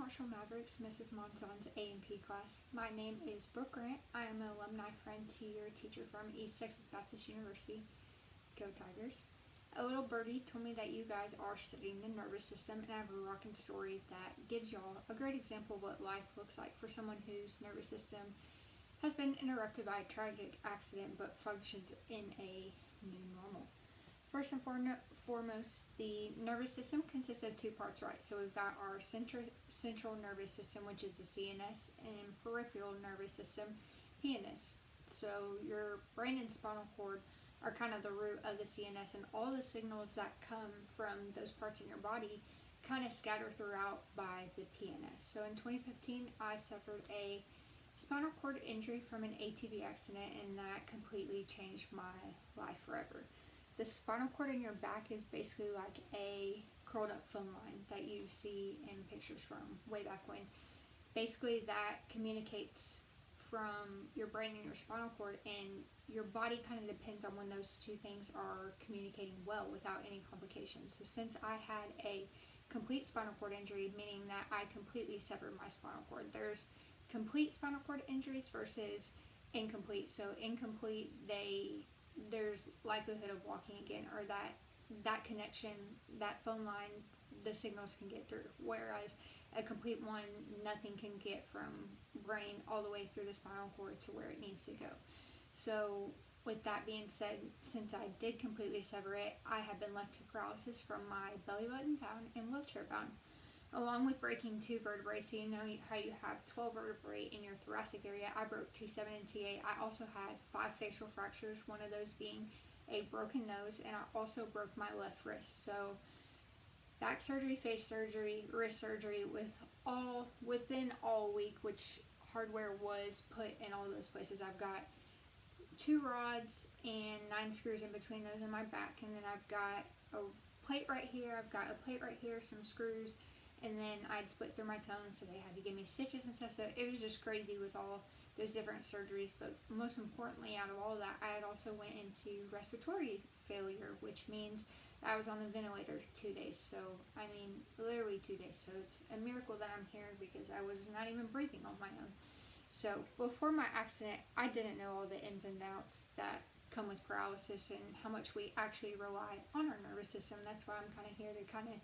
Marshall Mavericks, Mrs. Monzon's A&P class. My name is Brooke Grant. I am an alumni friend to your teacher from East Texas Baptist University. Go Tigers. A little birdie told me that you guys are studying the nervous system, and I have a rocking story that gives y'all a great example of what life looks like for someone whose nervous system has been interrupted by a tragic accident but functions in a new normal. First and foremost, the nervous system consists of two parts, right? So we've got our central nervous system, which is the CNS, and peripheral nervous system, PNS. So your brain and spinal cord are kind of the root of the CNS, and all the signals that come from those parts in your body kind of scatter throughout by the PNS. So in 2015, I suffered a spinal cord injury from an ATV accident, and that completely changed my life forever. The spinal cord in your back is basically like a curled up phone line that you see in pictures from way back when. Basically, that communicates from your brain and your spinal cord, and your body kind of depends on when those two things are communicating well without any complications. So since I had a complete spinal cord injury, meaning that I completely severed my spinal cord, there's complete spinal cord injuries versus incomplete. So incomplete, there's likelihood of walking again, or that connection, that phone line, the signals can get through, whereas a complete one, nothing can get from brain all the way through the spinal cord to where it needs to go. So with that being said, since I did completely sever it, I have been left to paralysis from my belly button down and wheelchair bound. Along with breaking 2 vertebrae, so you know how you have 12 vertebrae in your thoracic area, I broke T7 and T8. I also had 5 facial fractures, one of those being a broken nose, and I also broke my left wrist. So back surgery, face surgery, wrist surgery, within all week, which hardware was put in all those places. I've got 2 rods and 9 screws in between those in my back, and then I've got a plate right here, I've got a plate right here, some screws, and then I'd split through my tongue, so they had to give me stitches and stuff. So it was just crazy with all those different surgeries. But most importantly, out of all of that, I had also went into respiratory failure, which means I was on the ventilator 2 days. So I mean, literally 2 days. So it's a miracle that I'm here, because I was not even breathing on my own. So before my accident, I didn't know all the ins and outs that come with paralysis and how much we actually rely on our nervous system. That's why I'm kind of here to kind of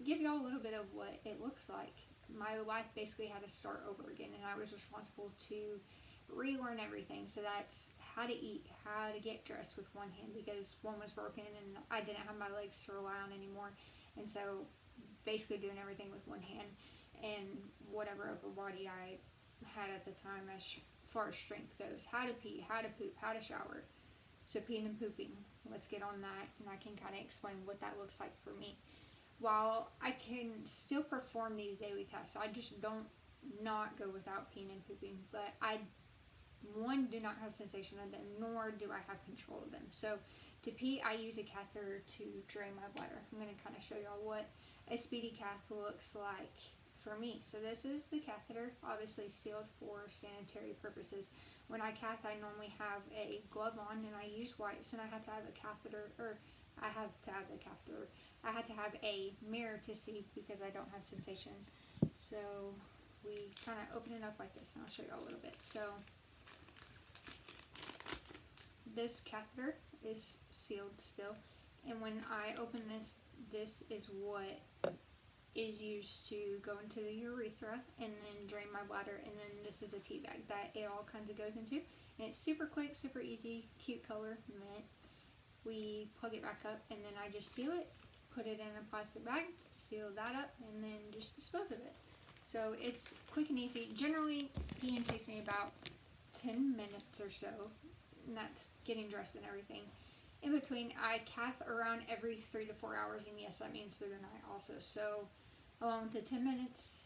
give y'all a little bit of what it looks like. My life basically had to start over again, and I was responsible to relearn everything. So that's how to eat, how to get dressed with one hand, because one was broken and I didn't have my legs to rely on anymore. And so basically doing everything with one hand, and whatever upper body I had at the time as far as strength goes. How to pee, how to poop, how to shower. So peeing and pooping, let's get on that, and I can kind of explain what that looks like for me. While I can still perform these daily tasks, so I just don't not go without peeing and pooping, but I, one, do not have sensation of them, nor do I have control of them. So to pee, I use a catheter to drain my bladder. I'm going to kind of show y'all what a speedy cath looks like for me. So this is the catheter, obviously sealed for sanitary purposes. When I cath, I normally have a glove on, and I use wipes, and I had to have a catheter, or I had to have the catheter. I had to have a mirror to see because I don't have sensation. So we kind of open it up like this, and I'll show you a little bit. So this catheter is sealed still, and when I open this, this is what is used to go into the urethra and then drain my bladder, and then this is a pee bag that it all kinds of goes into, and it's super quick, super easy, cute color, mint. We plug it back up, and then I just seal it, put it in a plastic bag, seal that up, and then just dispose of it. So it's quick and easy. Generally, peeing takes me about 10 minutes or so, and that's getting dressed and everything. In between, I cath around every 3 to 4 hours, and yes, that means through the night also. So along with the 10 minutes,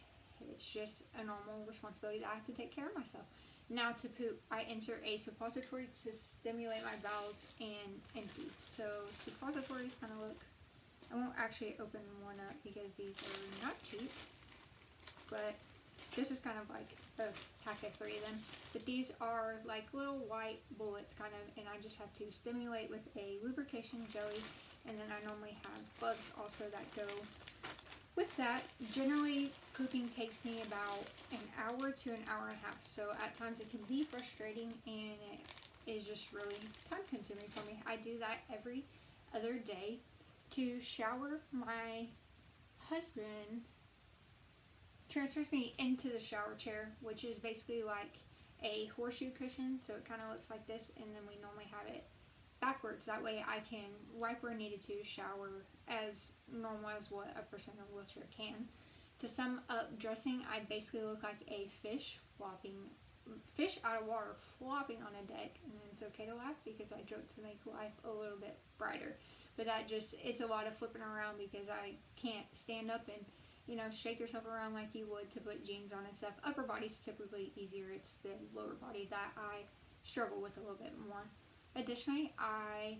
it's just a normal responsibility that I have to take care of myself. Now to poop, I insert a suppository to stimulate my bowels and empty. So suppositories kind of look, I won't actually open one up because these are not cheap, but this is kind of like a pack of 3 of them. But these are like little white bullets kind of, and I just have to stimulate with a lubrication jelly, and then I normally have bugs also that go with that. Generally, pooping takes me about an hour to an hour and a half. So at times it can be frustrating, and it is just really time consuming for me. I do that every other day. To shower, my husband transfers me into the shower chair, which is basically like a horseshoe cushion. So it kind of looks like this, and then we normally have it backwards. That way I can wipe where needed to, shower as normal as what a person in a wheelchair can. To sum up dressing, I basically look like a fish out of water flopping on a deck. And it's okay to laugh because I joke to make life a little bit brighter. But it's a lot of flipping around because I can't stand up and, shake yourself around like you would to put jeans on and stuff. Upper body's typically easier. It's the lower body that I struggle with a little bit more. Additionally, I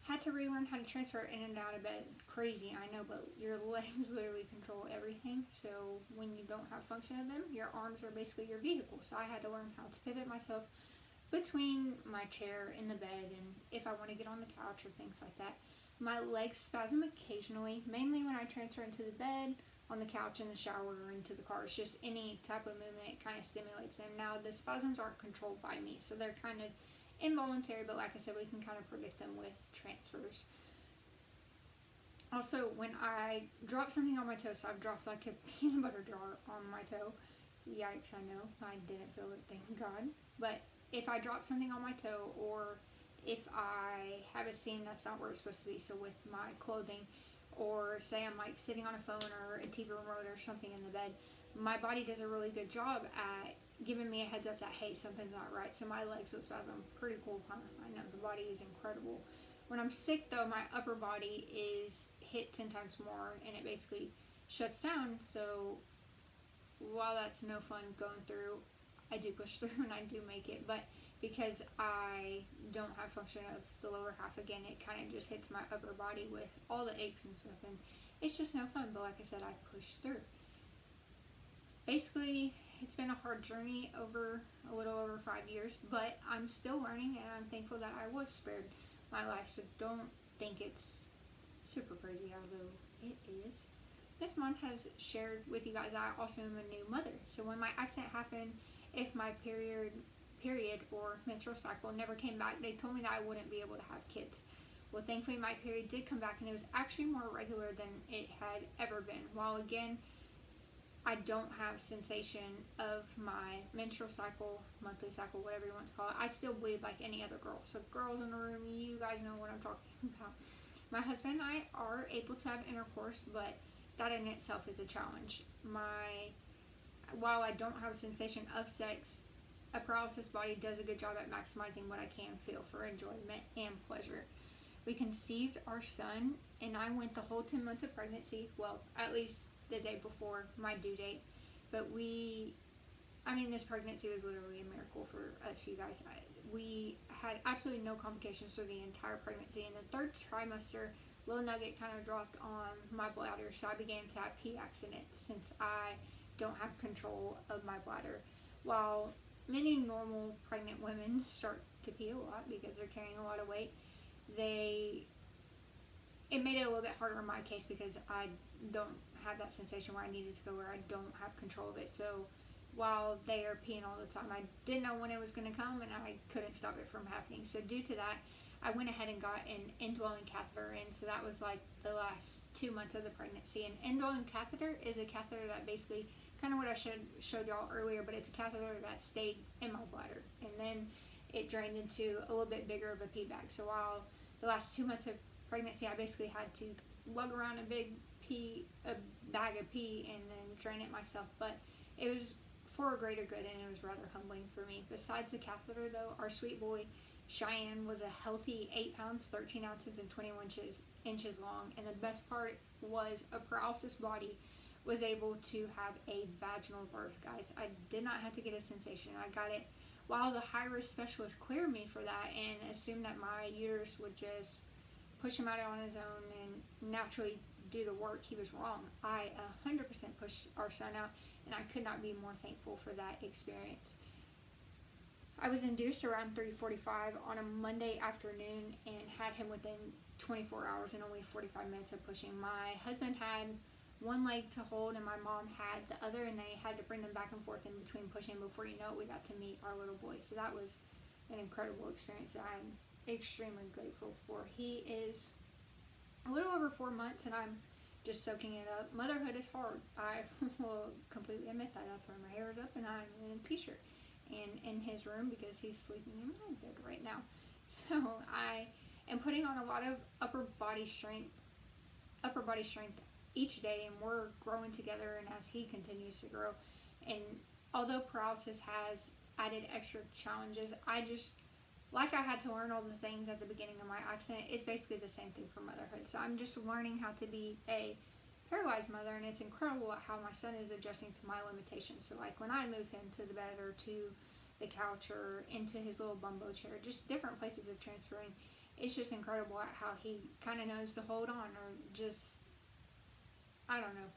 had to relearn how to transfer in and out of bed. Crazy, I know, but your legs literally control everything. So when you don't have function of them, your arms are basically your vehicle. So I had to learn how to pivot myself between my chair and the bed, and if I want to get on the couch or things like that. My legs spasm occasionally, mainly when I transfer into the bed, on the couch, in the shower, or into the car. It's just any type of movement kind of stimulates them. Now, the spasms aren't controlled by me, so they're kind of involuntary, but like I said, we can kind of predict them with transfers. Also, when I drop something on my toe, so I've dropped like a peanut butter jar on my toe. Yikes, I know. I didn't feel it, thank God. But if I drop something on my toe, or if I have a seam that's not where it's supposed to be, so with my clothing, or say I'm like sitting on a phone or a TV remote or something in the bed, my body does a really good job at giving me a heads up that, hey, something's not right. So my legs will spasm. Pretty cool, huh? I know, the body is incredible. When I'm sick, though, my upper body is hit 10 times more, and it basically shuts down. So while that's no fun going through, I do push through and I do make it. But because I don't have function of the lower half, again, it kind of just hits my upper body with all the aches and stuff, and it's just no fun. But like I said, I push through. Basically, it's been a hard journey over a little over 5 years, but I'm still learning, and I'm thankful that I was spared my life. So don't think it's super crazy, although it is. This month has shared with you guys I also am a new mother. So when my accident happened, if my period or menstrual cycle never came back, they told me that I wouldn't be able to have kids. Well, thankfully my period did come back, and it was actually more regular than it had ever been. While again, I don't have sensation of my menstrual cycle, monthly cycle, whatever you want to call it. I still bleed like any other girl. So girls in the room, you guys know what I'm talking about. My husband and I are able to have intercourse, but that in itself is a challenge. While I don't have a sensation of sex, a paralysis body does a good job at maximizing what I can feel for enjoyment and pleasure. We conceived our son, and I went the whole 10 months of pregnancy, well, at least the day before my due date. But this pregnancy was literally a miracle for us, you guys. We had absolutely no complications through the entire pregnancy. In the third trimester, little nugget kind of dropped on my bladder, so I began to have pee accidents since I don't have control of my bladder. While many normal pregnant women start to pee a lot because they're carrying a lot of weight, it made it a little bit harder in my case because I don't have that sensation where I needed to go, where I don't have control of it. So while they are peeing all the time, I didn't know when it was going to come, and I couldn't stop it from happening. So due to that, I went ahead and got an indwelling catheter in. So that was like the last 2 months of the pregnancy. An indwelling catheter is a catheter that basically, kind of what I showed y'all earlier, but it's a catheter that stayed in my bladder, and then it drained into a little bit bigger of a pee bag. So while the last 2 months of pregnancy, I basically had to lug around a bag of pee and then drain it myself. But it was for a greater good, and it was rather humbling for me. Besides the catheter, though, our sweet boy Cheyenne was a healthy 8 pounds, 13 ounces, and 21 inches long. And the best part was a paralysis body was able to have a vaginal birth, guys. I did not have to get a sensation. I got it while the high-risk specialist cleared me for that and assumed that my uterus would just push him out on his own and naturally do the work. He was wrong. I 100% pushed our son out, and I could not be more thankful for that experience. I was induced around 3:45 on a Monday afternoon and had him within 24 hours and only 45 minutes of pushing. My husband had one leg to hold and my mom had the other, and they had to bring them back and forth in between pushing. Before you know it, we got to meet our little boy. So that was an incredible experience that I'm extremely grateful for. He is a little over 4 months, and I'm just soaking it up. Motherhood is hard. I will completely admit that. That's why my hair is up and I'm in a t-shirt and in his room because he's sleeping in my bed right now. So I am putting on a lot of upper body strength each day, and we're growing together, and as he continues to grow. And although paralysis has added extra challenges, I had to learn all the things at the beginning of my accident. It's basically the same thing for motherhood. So I'm just learning how to be a paralyzed mother, and it's incredible how my son is adjusting to my limitations. So like when I move him to the bed or to the couch or into his little bumbo chair, just different places of transferring, it's just incredible at how he kind of knows to hold on, or just, I don't know.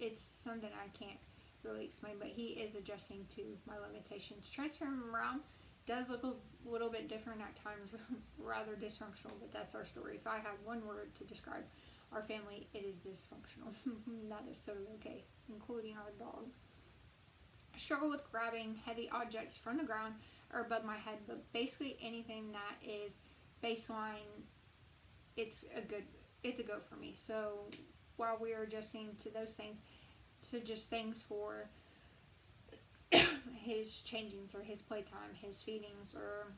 It's something I can't really explain, but he is adjusting to my limitations. Transferring him around does look a little bit different at times, rather dysfunctional, but that's our story. If I have one word to describe our family, it is dysfunctional. That is totally okay, including our dog. I struggle with grabbing heavy objects from the ground or above my head, but basically anything that is baseline, it's a go for me. So while we are adjusting to those things, so just things for his changings or his playtime, his feedings, or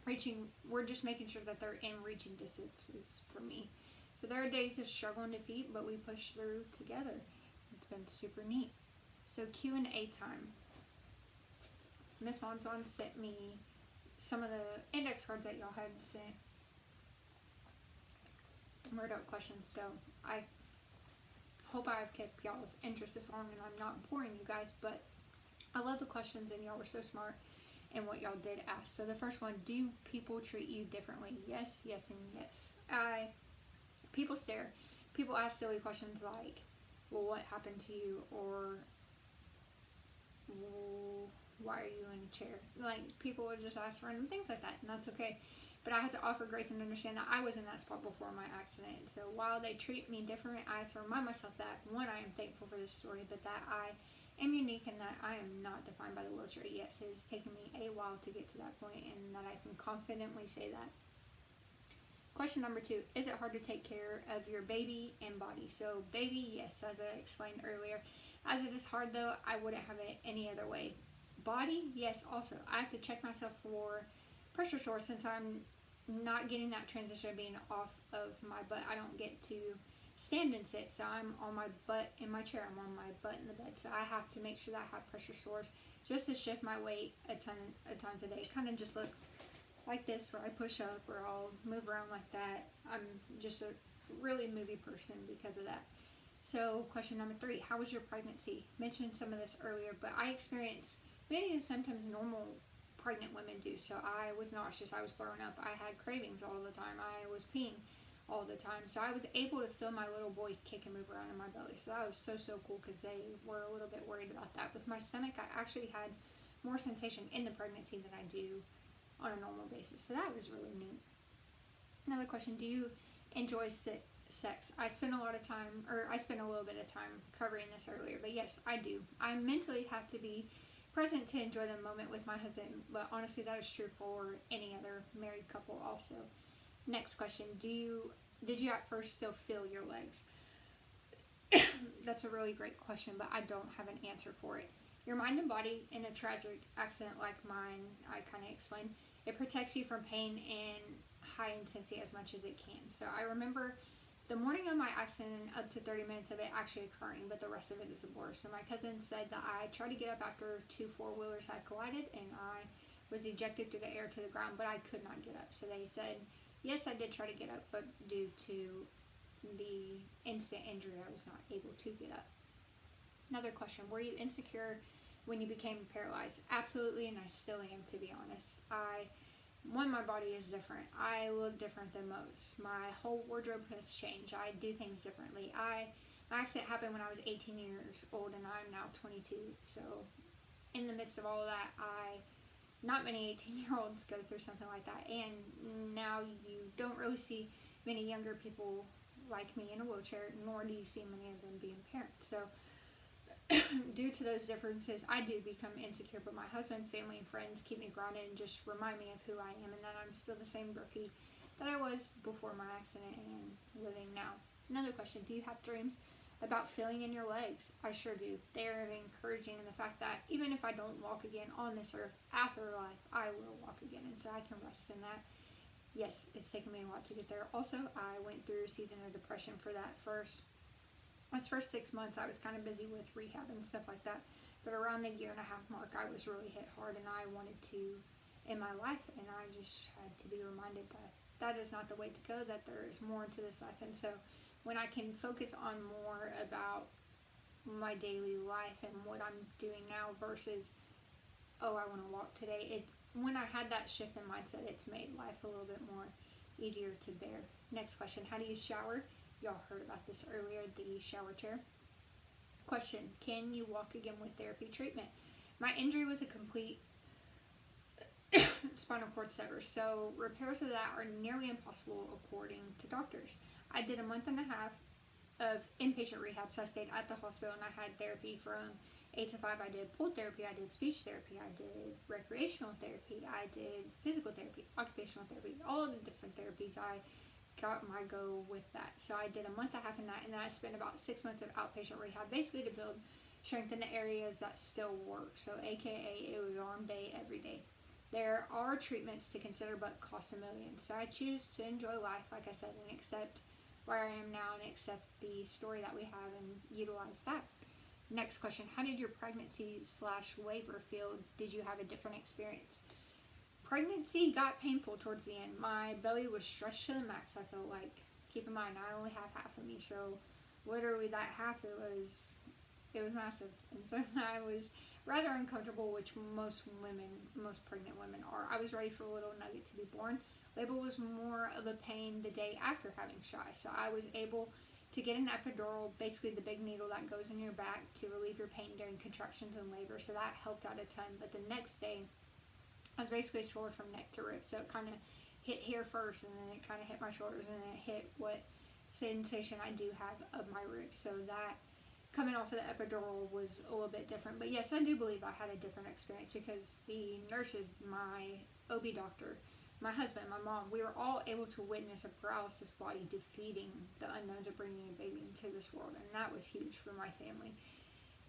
reaching, we're just making sure that they're in reaching distances for me. So there are days of struggle and defeat, but we push through together. It's been super neat. So Q&A time. Miss Monson sent me some of the index cards that y'all had sent, wrote out questions. So I hope I've kept y'all's interest this long and I'm not boring you guys, but I love the questions and y'all were so smart in what y'all did ask. So the first one, do people treat you differently? Yes, yes, and yes. People stare. People ask silly questions like, well, what happened to you? Or, well, why are you in a chair? Like, people would just ask random things like that, and that's okay. But I had to offer grace and understand that I was in that spot before my accident. So while they treat me different, I had to remind myself that, one, I am thankful for this story, but that I am unique and that I am not defined by the wheelchair. Yes, it has taken me a while to get to that point, and that I can confidently say that. Question number 2, is it hard to take care of your baby and body? So baby, yes, as I explained earlier. As it is hard though, I wouldn't have it any other way. Body, yes, also. I have to check myself for pressure sores since I'm not getting that transition of being off of my butt. I don't get to stand and sit, so I'm on my butt in my chair. I'm on my butt in the bed, so I have to make sure that I have pressure sores just to shift my weight a tons a day. It kind of just looks like this, where I push up or I'll move around like that. I'm just a really movie person because of that. So question number 3, how was your pregnancy? Mentioned some of this earlier, but I experienced many of the symptoms normal pregnant women do. So I was nauseous, I was throwing up, I had cravings all the time, I was peeing all the time. So I was able to feel my little boy kick and move around in my belly. So that was so cool, because they were a little bit worried about that. With my stomach, I actually had more sensation in the pregnancy than I do on a normal basis. So that was really neat. Another question, do you enjoy sex? I spent a little bit of time covering this earlier, but yes, I do. I mentally have to be present to enjoy the moment with my husband, but honestly that is true for any other married couple also. Next question, did you at first still feel your legs? That's a really great question, but I don't have an answer for it. Your mind and body in a tragic accident like mine, I kind of explained, it protects you from pain and high intensity as much as it can. So I remember the morning of my accident, up to 30 minutes of it actually occurring, but the rest of it is a blur. So my cousin said that I tried to get up after 2 4-wheelers had collided, and I was ejected through the air to the ground, but I could not get up. So they said, yes, I did try to get up, but due to the instant injury, I was not able to get up. Another question, were you insecure when you became paralyzed? Absolutely, and I still am, to be honest. My body is different. I look different than most. My whole wardrobe has changed. I do things differently. My accident happened when I was 18 years old, and I'm now 22. So in the midst of all of that, not many 18-year-olds go through something like that. And now you don't really see many younger people like me, in a wheelchair, nor do you see many of them being parents. So due to those differences, I do become insecure, but my husband, family, and friends keep me grounded and just remind me of who I am and that I'm still the same Brookie that I was before my accident and living now. Another question, do you have dreams about feeling in your legs? I sure do. They are encouraging in the fact that even if I don't walk again on this earth, afterlife, I will walk again, and so I can rest in that. Yes, it's taken me a lot to get there. Also, I went through a season of depression for that those first 6 months. I was kind of busy with rehab and stuff like that, but around the 1.5-year mark, I was really hit hard, and I wanted to in my life, and I just had to be reminded that that is not the way to go, that there is more to this life. And so when I can focus on more about my daily life and what I'm doing now versus, oh, I want to walk today, when I had that shift in mindset, it's made life a little bit more easier to bear. Next question, how do you shower? Y'all heard about this earlier, the shower chair. Question, can you walk again with therapy treatment? My injury was a complete spinal cord sever, so repairs of that are nearly impossible according to doctors. I did a 1.5 months of inpatient rehab, so I stayed at the hospital and I had therapy from 8 to 5. I did pool therapy, I did speech therapy, I did recreational therapy, I did physical therapy, occupational therapy, all of the different therapies. I got my go with that. So I did a 1.5 months in that, and then I spent about 6 months of outpatient rehab, basically to build strength in the areas that still work. So AKA, it was arm day every day. There are treatments to consider, but cost a million. So I choose to enjoy life, like I said, and accept where I am now and accept the story that we have and utilize that. Next question, how did your pregnancy/labor feel? Did you have a different experience? Pregnancy got painful towards the end. My belly was stretched to the max, I felt like. Keep in mind, I only have half of me, so literally that half, it was massive. And so I was rather uncomfortable, which most pregnant women are. I was ready for a little nugget to be born. Labor was more of a pain the day after having shy, so I was able to get an epidural, basically the big needle that goes in your back to relieve your pain during contractions and labor, so that helped out a ton. But the next day, I was basically sore from neck to ribs, so it kind of hit here first, and then it kind of hit my shoulders, and then it hit what sensation I do have of my ribs. So that coming off of the epidural was a little bit different. But yes, I do believe I had a different experience because the nurses, my OB doctor, my husband, my mom, we were all able to witness a paralysis body defeating the unknowns of bringing a baby into this world, and that was huge for my family.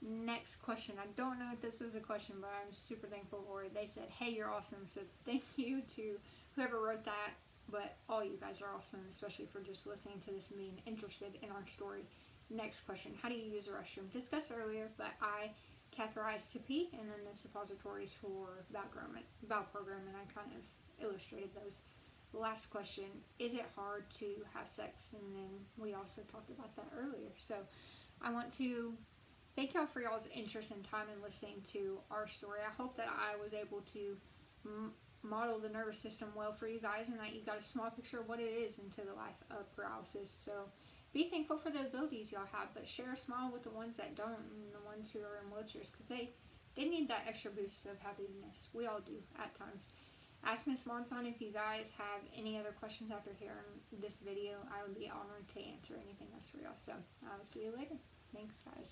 Next question. I don't know if this is a question, but I'm super thankful for it. They said, hey, you're awesome. So thank you to whoever wrote that, but all you guys are awesome, especially for just listening to this and being interested in our story. Next question. How do you use a restroom? Discussed earlier, but I catheterized to pee, and then the suppositories for bowel program, and I kind of illustrated those. Last question. Is it hard to have sex? And then we also talked about that earlier. So I want to thank y'all for y'all's interest and time in listening to our story. I hope that I was able to model the nervous system well for you guys, and that you got a small picture of what it is into the life of paralysis. So be thankful for the abilities y'all have, but share a smile with the ones that don't, and the ones who are in wheelchairs, because they need that extra boost of happiness. We all do at times. Ask Miss Monson if you guys have any other questions after hearing this video. I would be honored to answer anything else for y'all. So I will see you later. Thanks, guys.